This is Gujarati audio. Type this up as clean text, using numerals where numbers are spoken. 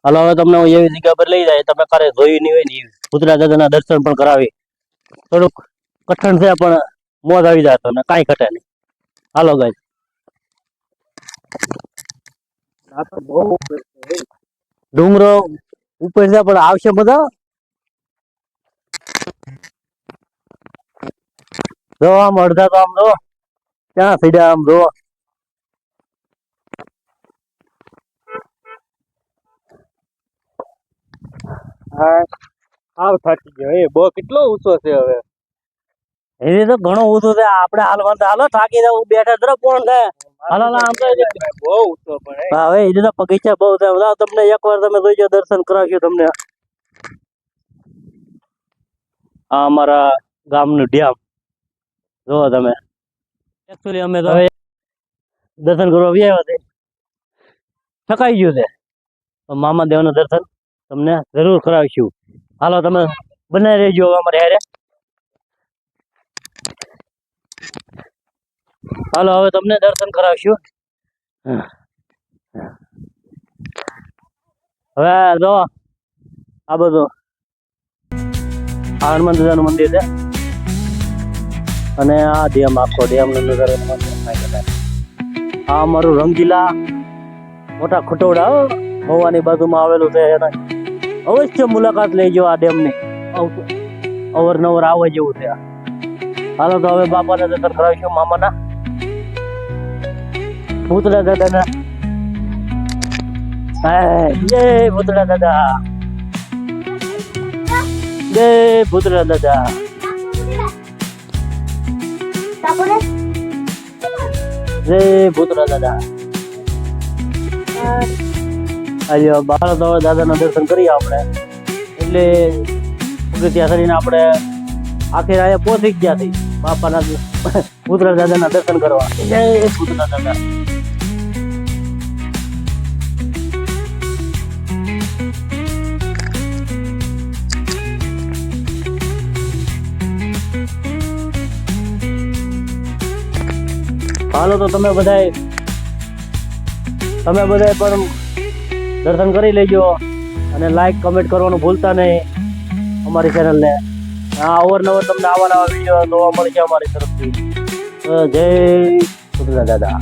હાલો હવે તમને હું એવી જગ્યા પર લઈ જાય તમે ક્યારે જોયું નહીં હોય ને ભૂતરા દાદાના દર્શન પણ કરાવી. થોડુંક કઠણ છે પણ મોજ આવી જાય તમને કાંઈ ઘટે નહીં. હાલો ગાય ડુંગરો ઉપર છે પણ આવશે બધા. જો આમ અડધા તો આમ જો ક્યાં સીધા આમ જો. આવ થાકી ગયો એ બહુ કેટલો ઊંચો છે હવે. એ તો ઘણો ઊંચો છે આપણે હાલમાં હાલો થાકી જવું બેઠા તરફ કોણ છે. હાલો આમ તો બહુ ઊંચો પણ હા હવે એ તો બગીચા બહુ છે બધા તમને એકવાર તમે જોઈજો દર્શન કરાવશું તમને. આ અમારા ગામનું ડેમ જોવો તમે. એકચ્યુઅલી અમે તો હવે દર્શન કરવા આવ્યા છે થકાઈ ગયું છે મામા દેવનું દર્શન તમને જરૂર કરાવીશું. હાલો તમે બનાવી રહેજો અમારે હારે. હાલો હવે તમને દર્શન કરાવશું. હવે જો આ બધું હનુમાન દાદાનું મંદિર છે અને આ ડેમ આખો ડેમ નો નજારો આ અમારું રંગીલા મોટા ખટોડા મવાની બાજુમાં આવેલું છે એના અવશ્ય મુલાકાત લેજો આ ડેમ ની અવરનવર આવે જેવું છે. હાલો તો હવે બાપાને દર્શન કરાવીશું મામાના ભૂતળા દાદાના. જય ભૂતળા દાદા જય ભૂતળા દાદા જય ભૂતળા દાદા. આજે બાર તો દાદાના દર્શન કરીએ આપણે એટલે પગથિયા કરીને આપણે આખી રાતે પહોંચી ગયા થઈ બાપાના ભૂતળા દાદાના દર્શન કરવા. જય ભૂતળા દાદા. હાલો તો તમે બધાય પણ દર્શન કરી લેજો અને લાઈક કમેન્ટ કરવાનું ભૂલતા નહીં અમારી ચેનલને. અવારનવાર તમને આવા નવા વિડીયો જોવા મળશે અમારી તરફથી. જય ભૂતળા દાદા.